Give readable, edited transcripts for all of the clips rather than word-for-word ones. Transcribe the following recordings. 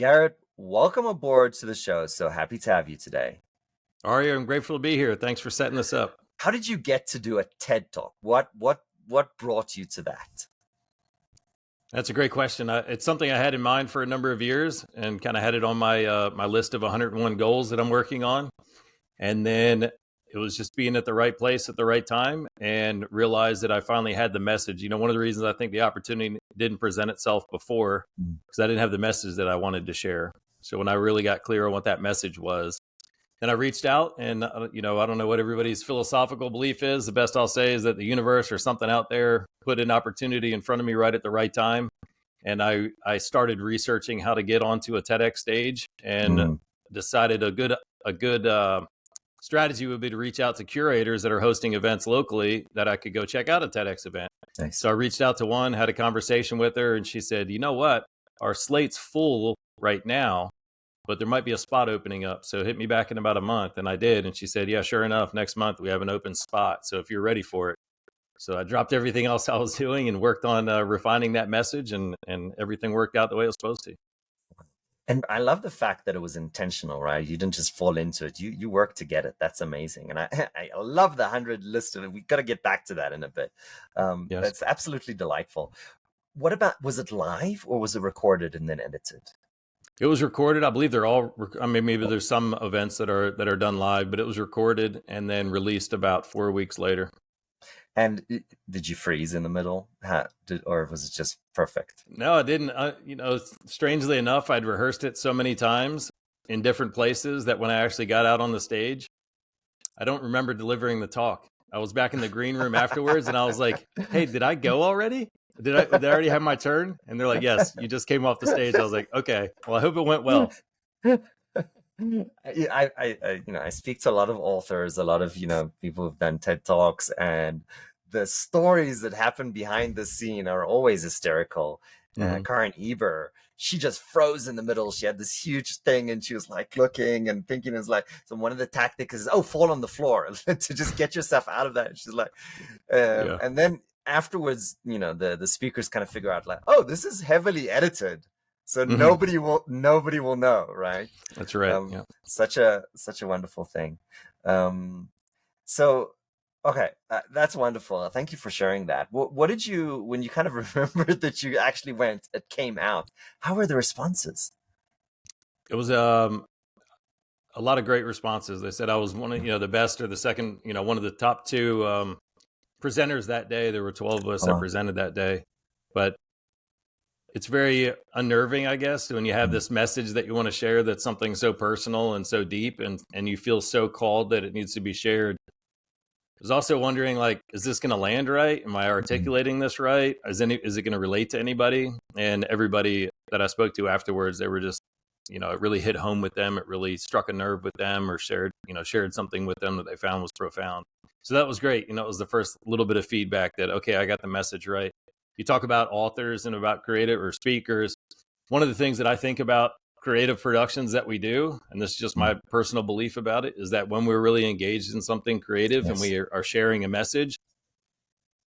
Garret, welcome aboard to the show. So happy to have you today. Ari, I'm grateful to be here. Thanks for setting this up. How did you get to do a TED Talk? What brought you to that? That's a great question. It's something I had in mind for a number of years and kind of had it on my list of 101 goals that I'm working on. And then it was just being at the right place at the right time and realized that I finally had the message. One of the reasons I think the opportunity didn't present itself before because I didn't have the message that I wanted to share. So when I really got clear on what that message was, then I reached out and, I don't know what everybody's philosophical belief is. The best I'll say is that the universe or something out there put an opportunity in front of me right at the right time. And I started researching how to get onto a TEDx stage and decided a good strategy would be to reach out to curators that are hosting events locally that I could go check out a TEDx event. Nice. So I reached out to one, had a conversation with her, and she said, you know what? Our slate's full right now, but there might be a spot opening up. So hit me back in about a month. And I did. And she said, yeah, sure enough, next month we have an open spot. So if you're ready for it. So I dropped everything else I was doing and worked on refining that message, and everything worked out the way it was supposed to. And I love the fact that it was intentional, right? You didn't just fall into it. You worked to get it. That's amazing. And I love the 100 list of it. We got to get back to that in a bit. Yes. That's absolutely delightful. What about, was it live or was it recorded and then edited? It was recorded. I believe they're all, maybe there's some events that are done live, but it was recorded and then released about 4 weeks later. And did you freeze in the middle? Or was it just perfect? No, I didn't. Strangely enough, I'd rehearsed it so many times in different places that when I actually got out on the stage, I don't remember delivering the talk. I was back in the green room afterwards and I was like, hey, did I go already? Did I already have my turn? And they're like, yes, you just came off the stage. I was like, okay, well, I hope it went well. I speak to a lot of authors, a lot of, people who've done TED Talks, and the stories that happen behind the scene are always hysterical. Karen Eber, she just froze in the middle. She had this huge thing and she was like looking and thinking, so one of the tactics is, fall on the floor to just get yourself out of that. And she's like, and then afterwards, the speakers kind of figure out like, oh, this is heavily edited. So nobody will know, right? That's right. Yeah. Such a wonderful thing. Okay, that's wonderful. Thank you for sharing that. What did you, when you kind of remembered that you actually went, it came out, how were the responses? It was a lot of great responses. They said I was one of the best or the second, one of the top two presenters that day. There were 12 of us that presented that day, but it's very unnerving, I guess, when you have this message that you want to share that's something so personal and so deep and you feel so called that it needs to be shared. I was also wondering, like, is this going to land right? Am I articulating this right? Is it going to relate to anybody? And everybody that I spoke to afterwards, they were just, it really hit home with them. It really struck a nerve with them or shared something with them that they found was profound. So that was great. It was the first little bit of feedback that, okay, I got the message right. You talk about authors and about creative or speakers. One of the things that I think about creative productions that we do, and this is just my personal belief about it, is that when we're really engaged in something creative and we are sharing a message,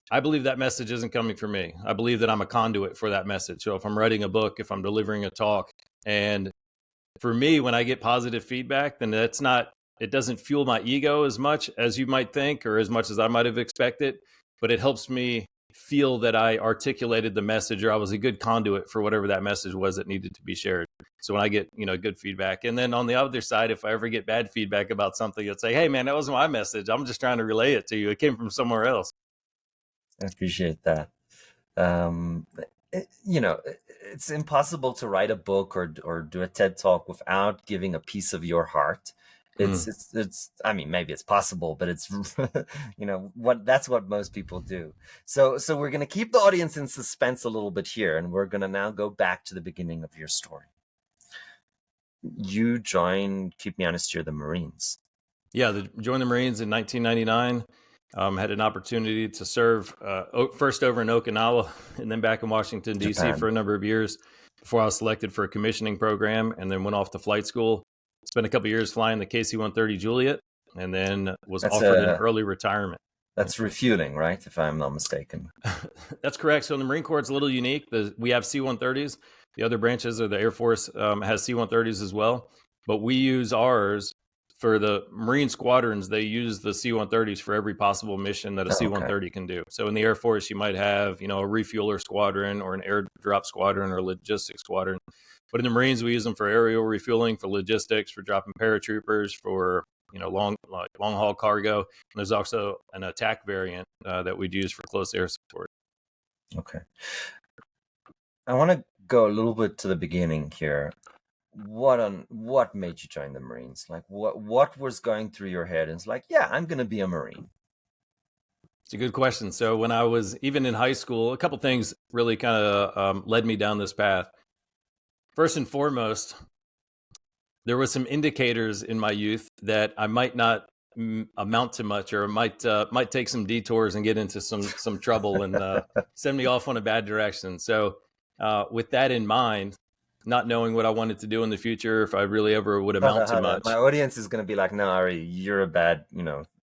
I believe that message isn't coming from me. I believe that I'm a conduit for that message. So if I'm writing a book, if I'm delivering a talk, and for me, when I get positive feedback, then it doesn't fuel my ego as much as you might think or as much as I might have expected, but it helps me feel that I articulated the message or I was a good conduit for whatever that message was that needed to be shared. So when I get, good feedback, and then on the other side, if I ever get bad feedback about something, it's like, hey man, that wasn't my message. I'm just trying to relay it to you. It came from somewhere else. I appreciate that. It's impossible to write a book or do a TED Talk without giving a piece of your heart. I mean, maybe it's possible, but it's, that's what most people do. So we're going to keep the audience in suspense a little bit here, and we're going to now go back to the beginning of your story. You joined, keep me honest here, the Marines. Yeah, joined the Marines in 1999. Had an opportunity to serve first over in Okinawa and then back in Washington, D.C. for a number of years before I was selected for a commissioning program, and then went off to flight school. Spent a couple of years flying the KC-130 Juliet, and then was offered an early retirement. That's refueling, right? If I'm not mistaken. That's correct. So in the Marine Corps, it's a little unique. We have C-130s, The other branches of the Air Force has C-130s as well, but we use ours for the Marine squadrons. They use the C-130s for every possible mission that a C-130 can do. So in the Air Force, you might have, a refueler squadron or an airdrop squadron or a logistics squadron. But in the Marines, we use them for aerial refueling, for logistics, for dropping paratroopers, for long haul cargo. And there's also an attack variant that we'd use for close air support. Okay. I want to go a little bit to the beginning here. What made you join the Marines? Like what was going through your head? And it's like, yeah, I'm going to be a Marine. It's a good question. So when I was even in high school, a couple things really kind of led me down this path. First and foremost, there were some indicators in my youth that I might not amount to much, or might take some detours and get into some trouble and send me off on a bad direction. So with that in mind, not knowing what I wanted to do in the future, if I really ever would amount to much. My audience is going to be like, no, Ari, you're a bad,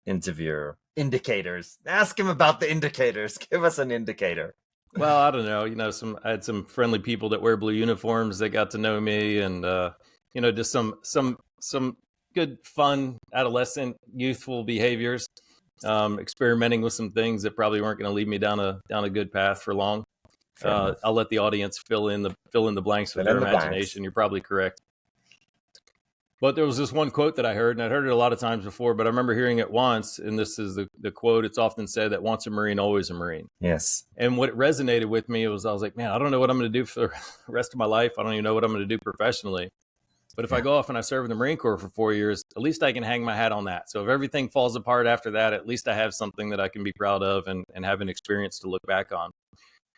interviewer. Indicators. Ask him about the indicators. Give us an indicator. Well, I don't know. I had some friendly people that wear blue uniforms that got to know me, and just some good, fun, adolescent, youthful behaviors. Experimenting with some things that probably weren't going to lead me down a good path for long. I'll let the audience fill in the blanks with their imagination. You're probably correct. But there was this one quote that I heard, and I'd heard it a lot of times before, but I remember hearing it once, and this is the quote. It's often said that once a Marine, always a Marine. Yes. And what resonated with me was I was like, man, I don't know what I'm going to do for the rest of my life. I don't even know what I'm going to do professionally. But if I go off and I serve in the Marine Corps for 4 years, at least I can hang my hat on that. So if everything falls apart after that, at least I have something that I can be proud of and have an experience to look back on.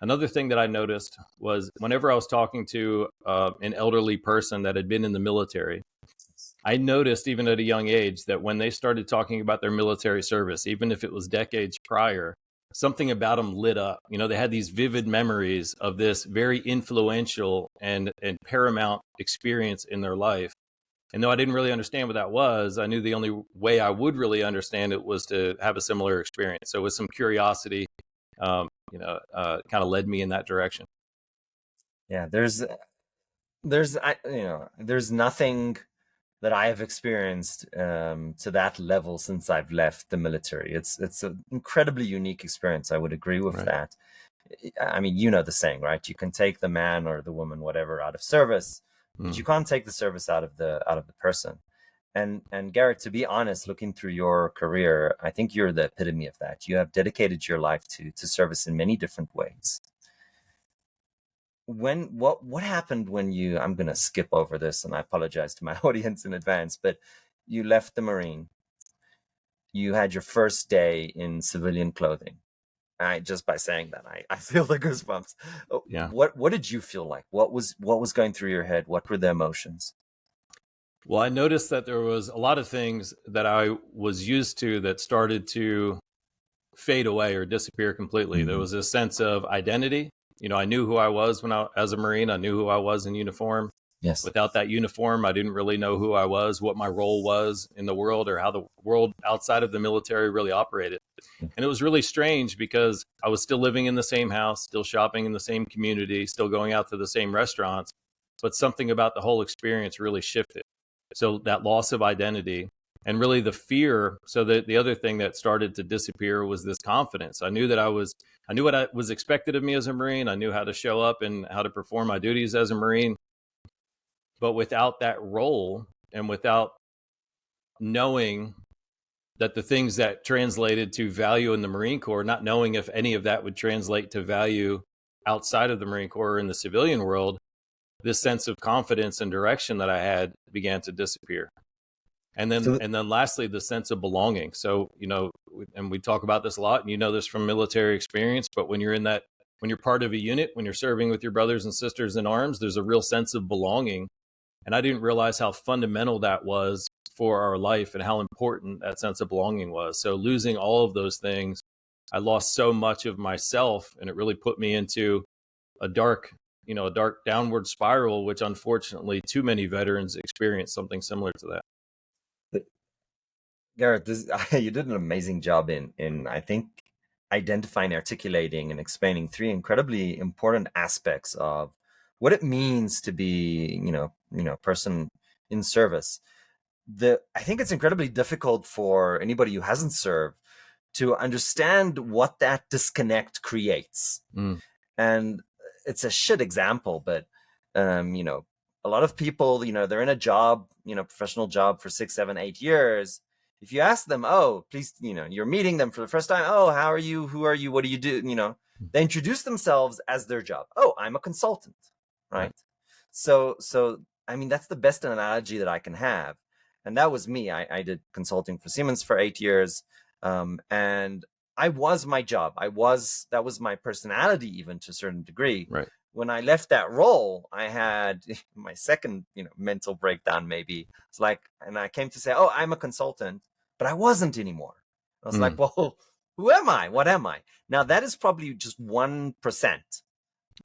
Another thing that I noticed was whenever I was talking to an elderly person that had been in the military, I noticed even at a young age that when they started talking about their military service, even if it was decades prior, something about them lit up. They had these vivid memories of this very influential and paramount experience in their life. And though I didn't really understand what that was, I knew the only way I would really understand it was to have a similar experience. So with some curiosity, kind of led me in that direction. Yeah, there's nothing that I have experienced to that level since I've left the military. It's an incredibly unique experience. I would agree with that. I mean, the saying, right? You can take the man or the woman, whatever, out of service, but you can't take the service out of the person. And Garret, to be honest, looking through your career, I think you're the epitome of that. You have dedicated your life to service in many different ways. What happened when I'm going to skip over this, and I apologize to my audience in advance, but you left the Marine. You had your first day in civilian clothing. Just by saying that, I feel the goosebumps. Yeah. What did you feel like? What was going through your head? What were the emotions? Well, I noticed that there was a lot of things that I was used to that started to fade away or disappear completely. Mm-hmm. There was a sense of identity. I knew who I was as a Marine. I knew who I was in uniform. Yes. Without that uniform, I didn't really know who I was, what my role was in the world, or how the world outside of the military really operated. And it was really strange because I was still living in the same house, still shopping in the same community, still going out to the same restaurants, but something about the whole experience really shifted. So that loss of identity and really the fear. So the other thing that started to disappear was this confidence. I knew what I was expected of me as a Marine. I knew how to show up and how to perform my duties as a Marine. But without that role and without knowing that the things that translated to value in the Marine Corps, not knowing if any of that would translate to value outside of the Marine Corps or in the civilian world, this sense of confidence and direction that I had began to disappear. And then lastly, the sense of belonging. So, and we talk about this a lot, and this from military experience, but when you're part of a unit, when you're serving with your brothers and sisters in arms, there's a real sense of belonging. And I didn't realize how fundamental that was for our life and how important that sense of belonging was. So losing all of those things, I lost so much of myself, and it really put me into a dark downward spiral, which unfortunately too many veterans experience something similar to that. Garret, you did an amazing job in I think identifying, articulating, and explaining three incredibly important aspects of what it means to be, person in service. I think it's incredibly difficult for anybody who hasn't served to understand what that disconnect creates. And it's a shit example, but a lot of people, they're in a job, professional job for 6, 7, 8 years. If you ask them, oh, please, you're meeting them for the first time. Oh, how are you? Who are you? What do you do? They introduce themselves as their job. Oh, I'm a consultant, right? So, I mean, that's the best analogy that I can have. And that was me. I did consulting for Siemens for 8 years. And I was my job. That was my personality, even to a certain degree. Right. When I left that role, I had my second, mental breakdown, maybe. It's like, and I came to say, oh, I'm a consultant, but I wasn't anymore. I was like, well, who am I? What am I? Now, that is probably just 1%,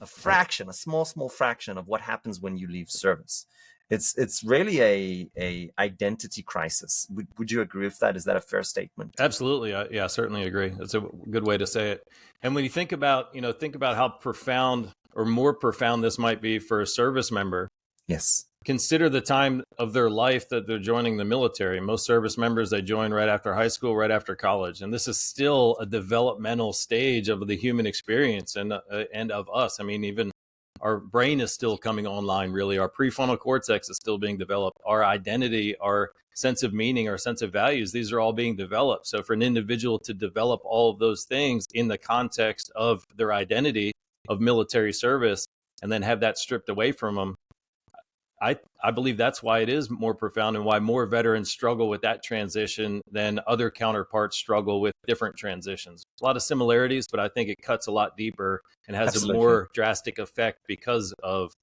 a fraction, a small fraction of what happens when you leave service. It's really a identity crisis. Would you agree with that? Is that a fair statement? Absolutely. Yeah, I certainly agree. That's a good way to say it. And when you think about how profound or more profound this might be for a service member. Yes. Consider the time of their life that they're joining the military. Most service members, they join right after high school, right after college. And this is still a developmental stage of the human experience and of us. I mean, even our brain is still coming online, really. Our prefrontal cortex is still being developed. Our identity, our sense of meaning, our sense of values, these are all being developed. So for an individual to develop all of those things in the context of their identity of military service and then have that stripped away from them, I believe that's why it is more profound and why more veterans struggle with that transition than other counterparts struggle with different transitions. A lot of similarities, but I think it cuts a lot deeper and has Absolutely. a more drastic effect because of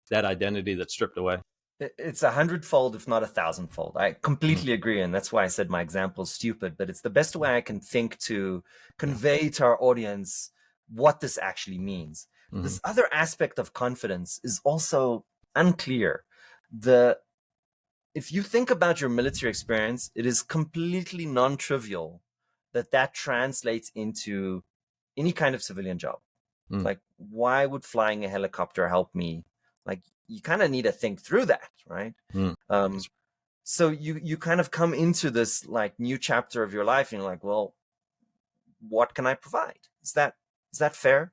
that identity that's stripped away. It's 100-fold, if not 1,000-fold. I completely agree. And that's why I said my example is stupid, but it's the best way I can think to convey to our audience what this actually means. This other aspect of confidence is also unclear. If you think about your military experience, it is completely non-trivial that translates into any kind of civilian job. Like, why would flying a helicopter help me? Like, you kind of need to think through that, right? So you kind of come into this like new chapter of your life, and you're like, well, what can I provide? Is that fair?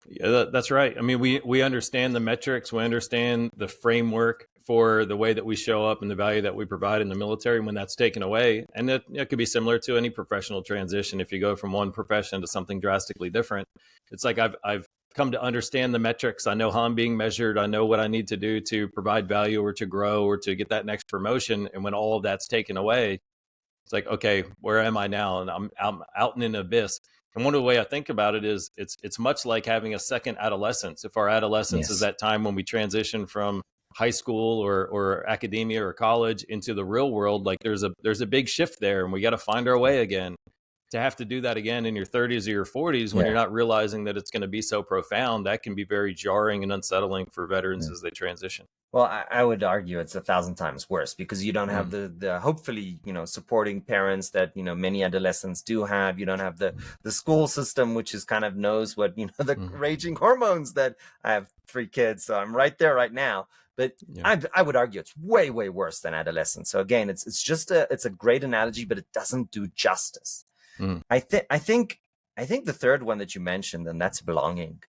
Yeah, that's right. I mean, we understand the metrics, we understand the framework for the way that we show up and the value that we provide in the military. When that's taken away, and it could be similar to any professional transition. If you go from one profession to something drastically different, it's like I've come to understand the metrics. I know how I'm being measured. I know what I need to do to provide value or to grow or to get that next promotion. And when all of that's taken away, it's like, okay, where am I now? And I'm out in an abyss. And one of the way I think about it is it's much like having a second adolescence. If our adolescence is that time when we transition from high school or academia or college into the real world, like there's a big shift there, and we got to find our way again. To have to do that again in your 30s or your 40s when you're not realizing that it's going to be so profound, that can be very jarring and unsettling for veterans as they transition. Well, I would argue it's 1,000 times worse because you don't have the hopefully, supporting parents that, many adolescents do have. You don't have the school system, which is kind of knows what, the raging hormones that I have 3 kids. So I'm right there right now. But I would argue it's way, way worse than adolescence. So again, it's just it's a great analogy, but it doesn't do justice. I think the third one that you mentioned, and that's belonging.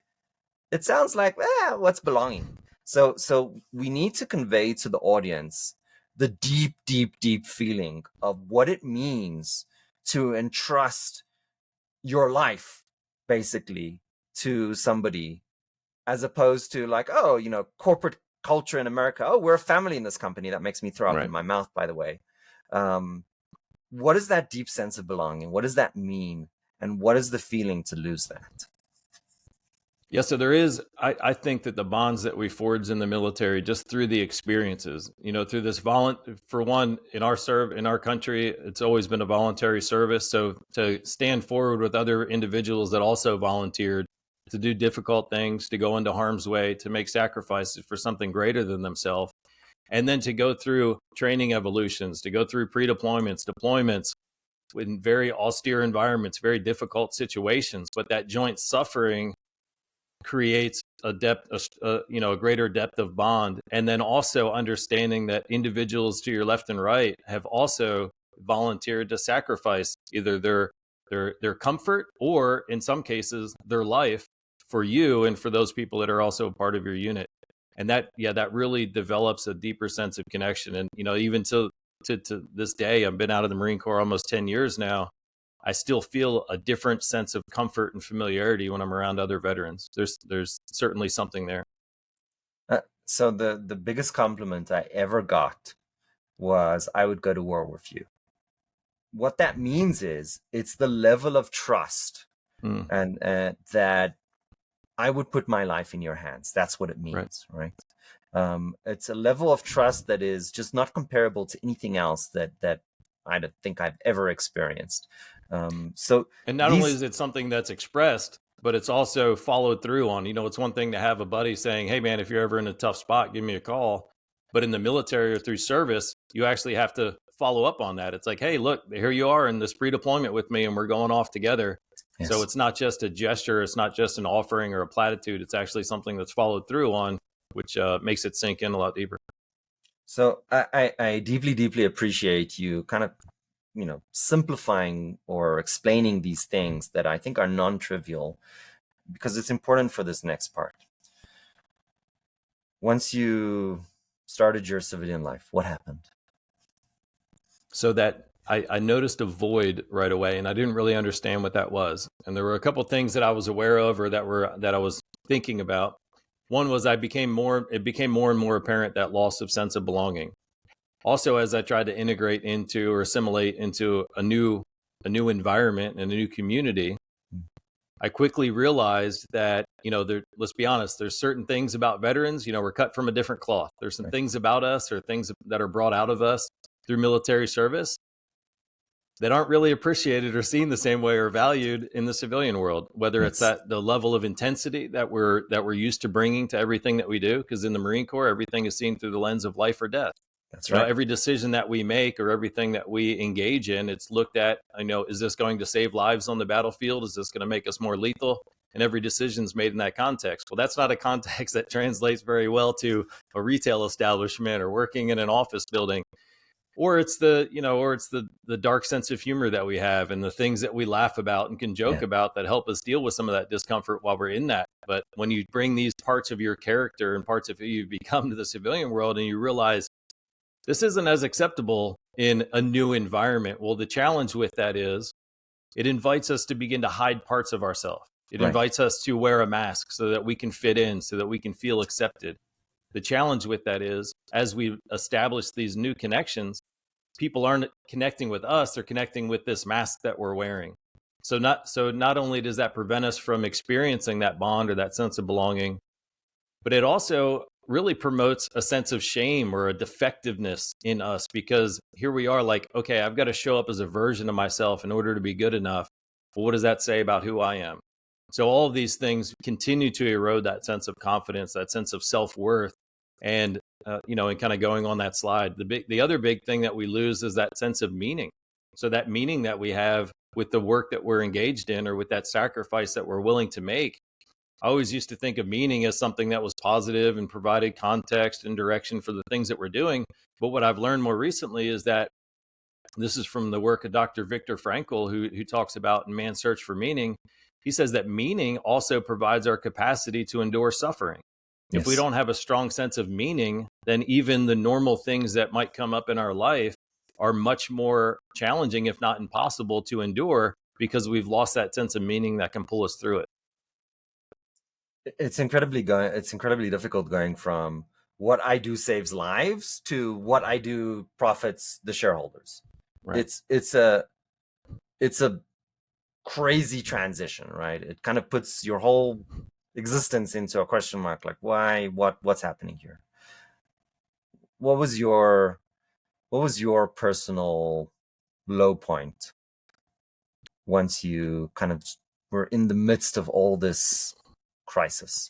It sounds like, what's belonging? So we need to convey to the audience the deep, deep, deep feeling of what it means to entrust your life, basically, to somebody, as opposed to like, corporate culture in America. Oh, we're a family in this company. That makes me throw up in my mouth, by the way. What is that deep sense of belonging? What does that mean? And what is the feeling to lose that? Yeah, so there is, I think that the bonds that we forge in the military, just through the experiences, through this for one, in our country, it's always been a voluntary service. So to stand forward with other individuals that also volunteered to do difficult things, to go into harm's way, to make sacrifices for something greater than themselves, and then to go through training evolutions, to go through pre-deployments, deployments in very austere environments, very difficult situations, but that joint suffering creates a depth, a greater depth of bond. And then also understanding that individuals to your left and right have also volunteered to sacrifice either their comfort or in some cases their life for you and for those people that are also a part of your unit. And that really develops a deeper sense of connection. And even to this day, I've been out of the Marine Corps almost 10 years now. I still feel a different sense of comfort and familiarity when I'm around other veterans. There's certainly something there. So the biggest compliment I ever got was, I would go to war with you. What that means is it's the level of trust and that I would put my life in your hands. That's what it means, right? It's a level of trust that is just not comparable to anything else that I don't think I've ever experienced. And not only is it something that's expressed, but it's also followed through on. It's one thing to have a buddy saying, hey man, if you're ever in a tough spot, give me a call. But in the military or through service, you actually have to follow up on that. It's like, hey, look, here you are in this pre-deployment with me and we're going off together. Yes. So it's not just a gesture. It's not just an offering or a platitude. It's actually something that's followed through on, which makes it sink in a lot deeper. So I deeply, deeply appreciate you kind of, simplifying or explaining these things that I think are non-trivial, because it's important for this next part. Once you started your civilian life, what happened? So that I noticed a void right away, and I didn't really understand what that was. And there were a couple of things that I was aware of or that I was thinking about. One was it became more and more apparent that loss of sense of belonging. Also, as I tried to integrate into or assimilate into a new environment and a new community, I quickly realized that, let's be honest, there's certain things about veterans, we're cut from a different cloth. There's some things about us or things that are brought out of us through military service that aren't really appreciated or seen the same way or valued in the civilian world, whether it's at the level of intensity that we're used to bringing to everything that we do. Because in the Marine Corps, everything is seen through the lens of life or death. That's right. Every decision that we make or everything that we engage in, it's looked at, is this going to save lives on the battlefield? Is this going to make us more lethal? And every decision is made in that context. Well, that's not a context that translates very well to a retail establishment or working in an office building. Or it's the dark sense of humor that we have and the things that we laugh about and can joke about that help us deal with some of that discomfort while we're in that. But when you bring these parts of your character and parts of who you become to the civilian world and you realize this isn't as acceptable in a new environment, well, the challenge with that is it invites us to begin to hide parts of ourselves. It invites us to wear a mask so that we can fit in, so that we can feel accepted. The challenge with that is, as we establish these new connections, people aren't connecting with us, they're connecting with this mask that we're wearing. So not only does that prevent us from experiencing that bond or that sense of belonging, but it also really promotes a sense of shame or a defectiveness in us, because here we are like, okay, I've got to show up as a version of myself in order to be good enough. Well, what does that say about who I am? So all of these things continue to erode that sense of confidence, that sense of self-worth. And, and kind of going on that slide, the other big thing that we lose is that sense of meaning. So that meaning that we have with the work that we're engaged in or with that sacrifice that we're willing to make. I always used to think of meaning as something that was positive and provided context and direction for the things that we're doing. But what I've learned more recently is that this is from the work of Dr. Viktor Frankl, who talks about in Man's Search for Meaning. He says that meaning also provides our capacity to endure suffering. Yes. If we don't have a strong sense of meaning, then even the normal things that might come up in our life are much more challenging, if not impossible, to endure, because we've lost that sense of meaning that can pull us through it. It's incredibly difficult going from what I do saves lives to what I do profits the shareholders. Right. It's a crazy transition, right? It kind of puts your whole existence into a question mark, like why, what's happening here? What was your personal low point once you kind of were in the midst of all this crisis?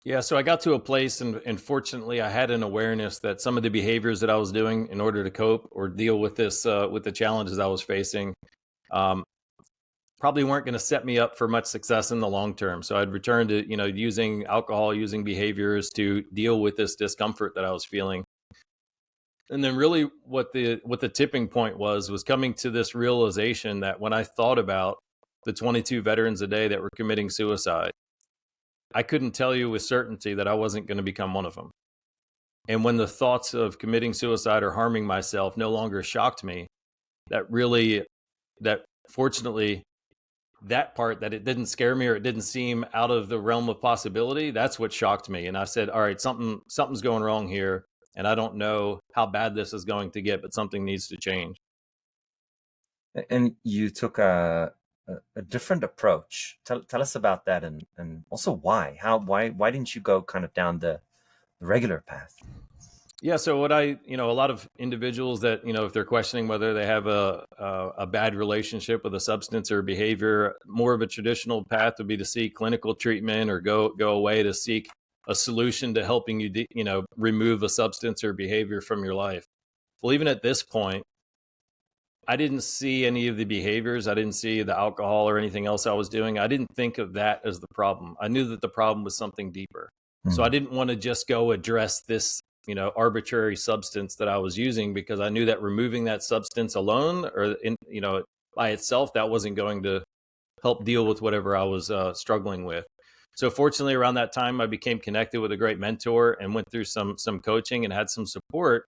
Yeah, so I got to a place, and fortunately, I had an awareness that some of the behaviors that I was doing in order to cope or deal with this, with the challenges I was facing, probably weren't going to set me up for much success in the long term. So I'd return to, using alcohol, using behaviors to deal with this discomfort that I was feeling. And then really what the tipping point was coming to this realization that when I thought about the 22 veterans a day that were committing suicide, I couldn't tell you with certainty that I wasn't going to become one of them. And when the thoughts of committing suicide or harming myself no longer shocked me, that fortunately, that part that it didn't scare me or it didn't seem out of the realm of possibility, that's what shocked me. And I said, all right, something's going wrong here. And I don't know how bad this is going to get, but something needs to change. And you took a different approach. Tell us about that, and also why. Why didn't you go kind of down the regular path? Yeah. So what a lot of individuals that, if they're questioning whether they have a bad relationship with a substance or behavior, more of a traditional path would be to seek clinical treatment or go away to seek a solution to helping you, remove a substance or behavior from your life. Well, even at this point, I didn't see any of the behaviors. I didn't see the alcohol or anything else I was doing. I didn't think of that as the problem. I knew that the problem was something deeper. So I didn't want to just go address this, arbitrary substance that I was using, because I knew that removing that substance alone or by itself, that wasn't going to help deal with whatever I was struggling with. So fortunately, around that time, I became connected with a great mentor and went through some coaching and had some support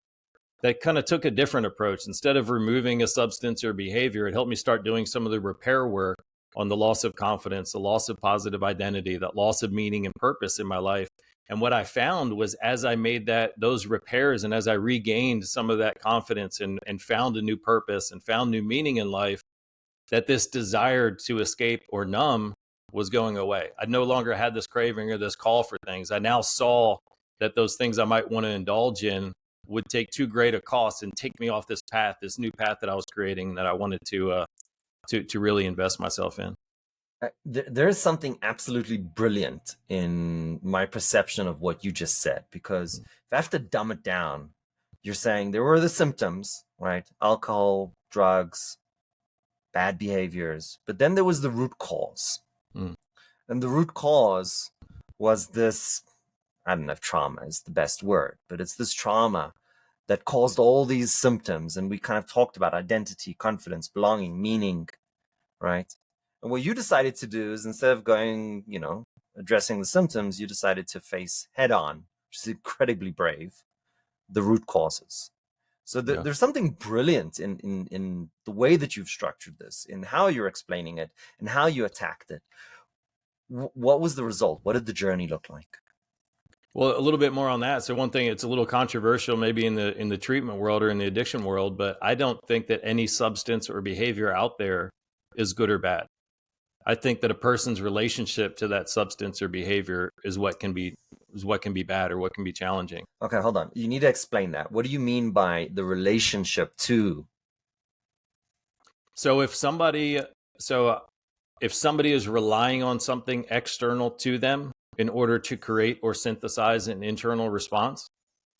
that kind of took a different approach. Instead of removing a substance or behavior, it helped me start doing some of the repair work on the loss of confidence, the loss of positive identity, that loss of meaning and purpose in my life. And what I found was, as I made those repairs and as I regained some of that confidence and found a new purpose and found new meaning in life, that this desire to escape or numb was going away. I no longer had this craving or this call for things. I now saw that those things I might want to indulge in would take too great a cost and take me off this path, this new path that I was creating, that I wanted to really invest myself in. There is something absolutely brilliant in my perception of what you just said, because if I have to dumb it down, you're saying there were the symptoms, right? Alcohol, drugs, bad behaviors, but then there was the root cause. And the root cause was this, I don't know if trauma is the best word, but it's this trauma that caused all these symptoms. And we kind of talked about identity, confidence, belonging, meaning, right? And what you decided to do is, instead of going, addressing the symptoms, you decided to face head on, which is incredibly brave, the root causes. So there's something brilliant in the way that you've structured this, in how you're explaining it, and how you attacked it. What was the result? What did the journey look like? Well, a little bit more on that. So one thing, it's a little controversial maybe in the treatment world or in the addiction world, but I don't think that any substance or behavior out there is good or bad. I think that a person's relationship to that substance or behavior is what can be bad or what can be challenging. Okay, hold on. You need to explain that. What do you mean by the relationship to? So if somebody is relying on something external to them in order to create or synthesize an internal response,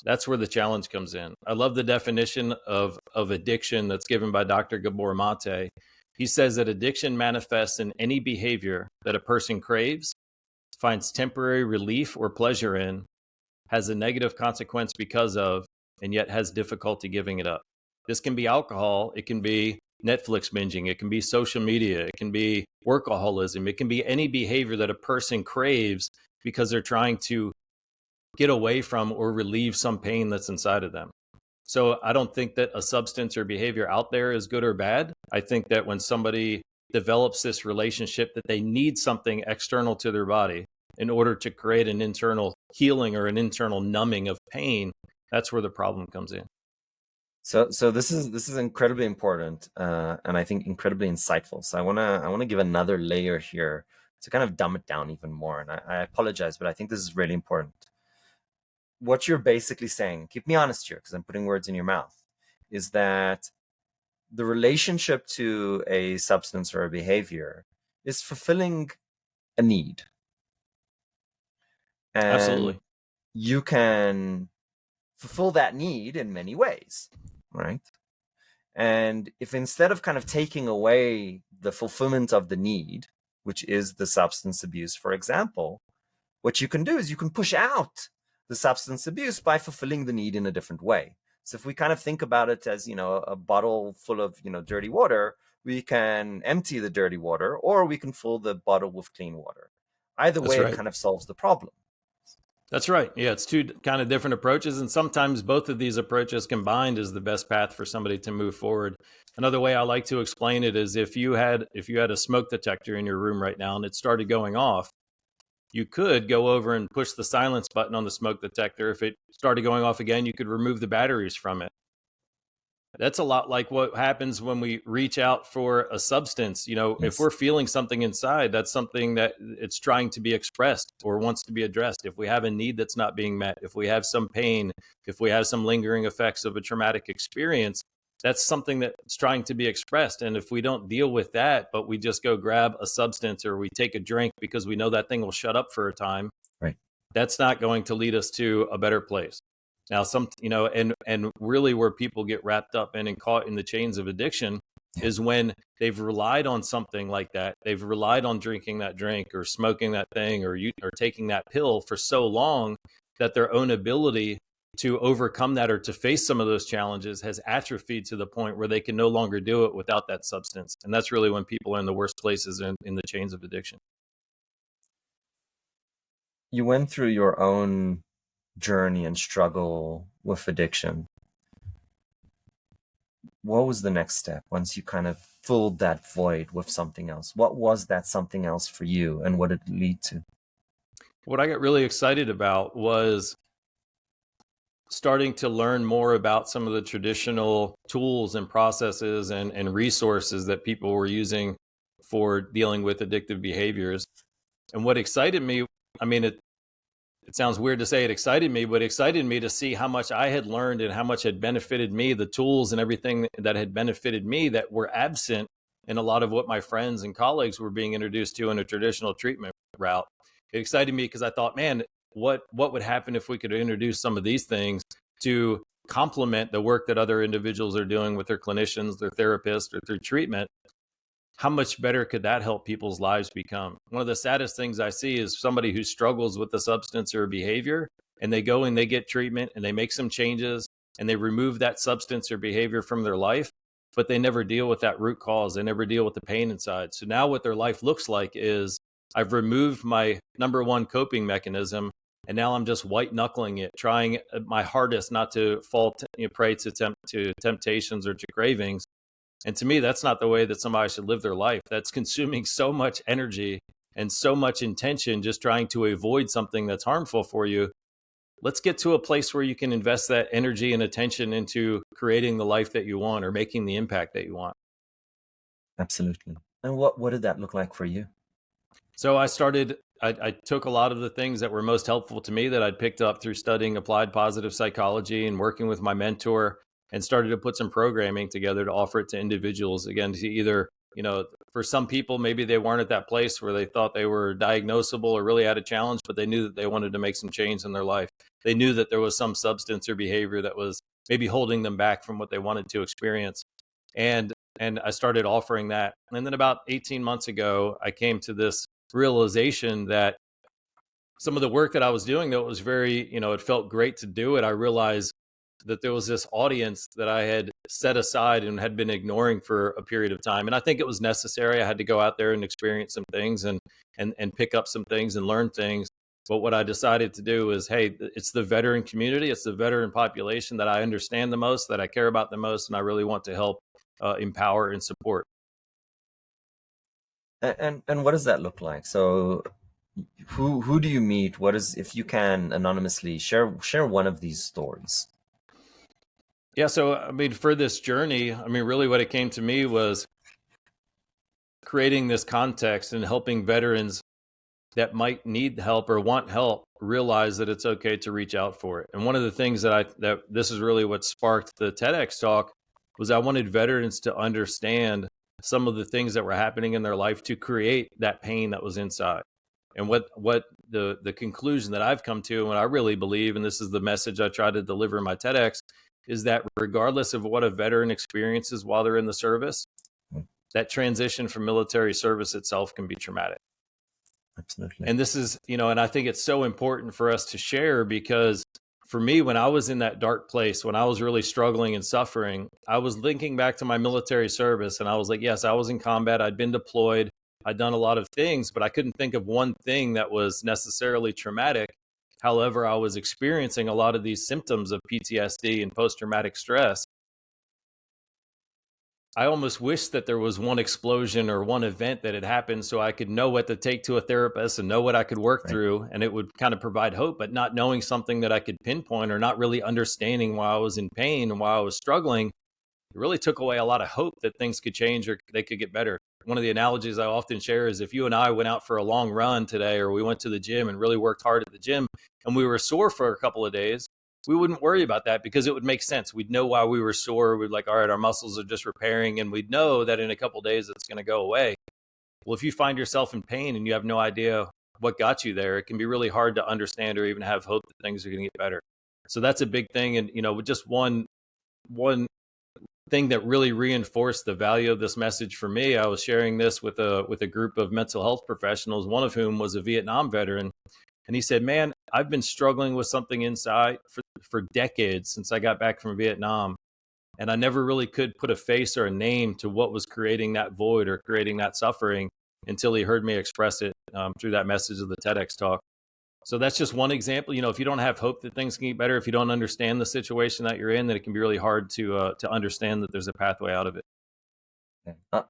that's where the challenge comes in. I love the definition of addiction that's given by Dr. Gabor Mate. He says that addiction manifests in any behavior that a person craves, finds temporary relief or pleasure in, has a negative consequence because of, and yet has difficulty giving it up. This can be alcohol, it can be Netflix binging, it can be social media, it can be workaholism, it can be any behavior that a person craves because they're trying to get away from or relieve some pain that's inside of them. So I don't think that a substance or behavior out there is good or bad. I think that when somebody develops this relationship that they need something external to their body in order to create an internal healing or an internal numbing of pain, that's where the problem comes in. So this is incredibly important, and I think incredibly insightful. So I wanna give another layer here to kind of dumb it down even more. And I apologize, but I think this is really important. What you're basically saying, keep me honest here, because I'm putting words in your mouth, is that the relationship to a substance or a behavior is fulfilling a need. And Absolutely. you can fulfill that need in many ways, right? And if instead of kind of taking away the fulfillment of the need, which is the substance abuse, for example, what you can do is you can push out the substance abuse by fulfilling the need in a different way. So if we kind of think about it as, a bottle full of, dirty water, we can empty the dirty water, or we can fill the bottle with clean water. Either That's way, it right. kind of solves the problem. That's right. Yeah, it's two kind of different approaches, and sometimes both of these approaches combined is the best path for somebody to move forward. Another way I like to explain it is if you had a smoke detector in your room right now and it started going off, you could go over and push the silence button on the smoke detector. If it started going off again, you could remove the batteries from it. That's a lot like what happens when we reach out for a substance. If Yes. we're feeling something inside, that's something that it's trying to be expressed or wants to be addressed. If we have a need that's not being met, if we have some pain, if we have some lingering effects of a traumatic experience, that's something that's trying to be expressed. And if we don't deal with that, but we just go grab a substance or we take a drink because we know that thing will shut up for a time, Right. that's not going to lead us to a better place. Now, and really where people get wrapped up in and caught in the chains of addiction is when they've relied on something like that. They've relied on drinking that drink or smoking that thing or taking that pill for so long that their own ability to overcome that or to face some of those challenges has atrophied to the point where they can no longer do it without that substance. And that's really when people are in the worst places in the chains of addiction. You went through your own journey and struggle with addiction. What was the next step once you kind of filled that void with something else? What was that something else for you, and what did it lead to? What I got really excited about was starting to learn more about some of the traditional tools and processes and resources that people were using for dealing with addictive behaviors. And what excited me, I mean, it sounds weird to say it excited me, but it excited me to see how much I had learned and how much had benefited me, the tools and everything that had benefited me that were absent in a lot of what my friends and colleagues were being introduced to in a traditional treatment route. It excited me because I thought, man, what would happen if we could introduce some of these things to complement the work that other individuals are doing with their clinicians, their therapists, or through treatment? How much better could that help people's lives become? One of the saddest things I see is somebody who struggles with a substance or a behavior, and they go and they get treatment and they make some changes and they remove that substance or behavior from their life, but they never deal with that root cause. They never deal with the pain inside. So now what their life looks like is I've removed my number one coping mechanism, and now I'm just white knuckling it, trying my hardest not to fall prey to temptations or to cravings. And to me, that's not the way that somebody should live their life. That's consuming so much energy and so much intention just trying to avoid something that's harmful for you. Let's get to a place where you can invest that energy and attention into creating the life that you want or making the impact that you want. Absolutely. And what did that look like for you? So I took a lot of the things that were most helpful to me that I'd picked up through studying applied positive psychology and working with my mentor, and started to put some programming together to offer it to individuals. Again, to either, for some people, maybe they weren't at that place where they thought they were diagnosable or really had a challenge, but they knew that they wanted to make some change in their life. They knew that there was some substance or behavior that was maybe holding them back from what they wanted to experience. And I started offering that. And then about 18 months ago, I came to this realization that some of the work that I was doing, that was very, it felt great to do it. I realized that there was this audience that I had set aside and had been ignoring for a period of time. And I think it was necessary. I had to go out there and experience some things and pick up some things and learn things. But what I decided to do is, hey, it's the veteran community, it's the veteran population that I understand the most, that I care about the most, and I really want to help empower and support. And what does that look like? So who do you meet? What is, if you can anonymously share one of these stories? Yeah, so I mean, for this journey, I mean, really what it came to me was creating this context and helping veterans that might need help or want help realize that it's okay to reach out for it. And one of the things that this is really what sparked the TEDx talk was I wanted veterans to understand some of the things that were happening in their life to create that pain that was inside. And what the conclusion that I've come to, and I really believe, and this is the message I try to deliver in my TEDx, is that regardless of what a veteran experiences while they're in the service, that transition from military service itself can be traumatic. Absolutely. And this is, and I think it's so important for us to share, because for me, when I was in that dark place, when I was really struggling and suffering, I was thinking back to my military service, and I was like, yes, I was in combat. I'd been deployed. I'd done a lot of things, but I couldn't think of one thing that was necessarily traumatic. However, I was experiencing a lot of these symptoms of PTSD and post-traumatic stress. I almost wish that there was one explosion or one event that had happened so I could know what to take to a therapist and know what I could work through, and it would kind of provide hope. But not knowing something that I could pinpoint, or not really understanding why I was in pain and why I was struggling, it really took away a lot of hope that things could change or they could get better. One of the analogies I often share is, if you and I went out for a long run today, or we went to the gym and really worked hard at the gym, and we were sore for a couple of days, we wouldn't worry about that because it would make sense. We'd know why we were sore. We'd like, all right, our muscles are just repairing, and we'd know that in a couple of days it's going to go away. Well, if you find yourself in pain and you have no idea what got you there, it can be really hard to understand or even have hope that things are going to get better. So that's a big thing. And, just one thing that really reinforced the value of this message for me, I was sharing this with a group of mental health professionals, one of whom was a Vietnam veteran. And he said, man, I've been struggling with something inside for decades since I got back from Vietnam. And I never really could put a face or a name to what was creating that void or creating that suffering until he heard me express it through that message of the TEDx talk. So that's just one example. If you don't have hope that things can get better, if you don't understand the situation that you're in, then it can be really hard to understand that there's a pathway out of it.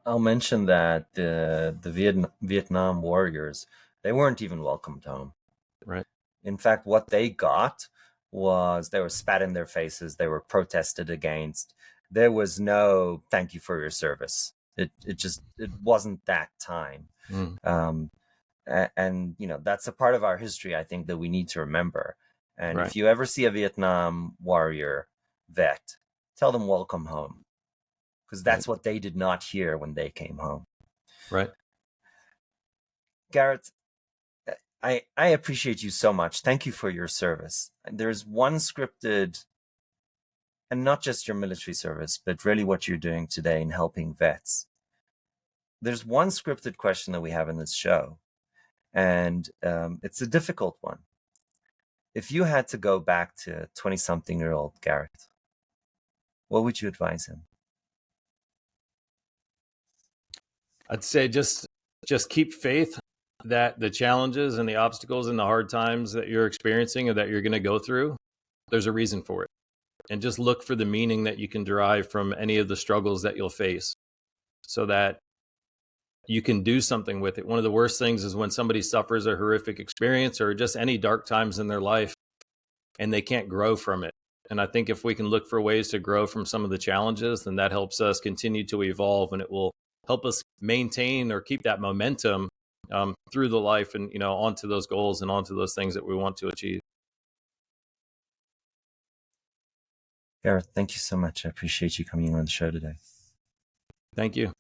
I'll mention that the Vietnam warriors, they weren't even welcomed home. Right. In fact, what they got was they were spat in their faces. They were protested against. There was no thank you for your service. It wasn't that time. And that's a part of our history, I think, that we need to remember. And if you ever see a Vietnam warrior vet, tell them welcome home, because that's what they did not hear when they came home. Right. Garret, I appreciate you so much. Thank you for your service. There's one scripted, and not just your military service, but really what you're doing today in helping vets. There's one scripted question that we have in this show, and it's a difficult one. If you had to go back to 20-something-year-old Garret, what would you advise him? I'd say just keep faith that the challenges and the obstacles and the hard times that you're experiencing or that you're going to go through, there's a reason for it. And just look for the meaning that you can derive from any of the struggles that you'll face so that you can do something with it. One of the worst things is when somebody suffers a horrific experience or just any dark times in their life and they can't grow from it. And I think if we can look for ways to grow from some of the challenges, then that helps us continue to evolve, and it will help us maintain or keep that momentum through the life and, onto those goals and onto those things that we want to achieve. Garret, thank you so much. I appreciate you coming on the show today. Thank you.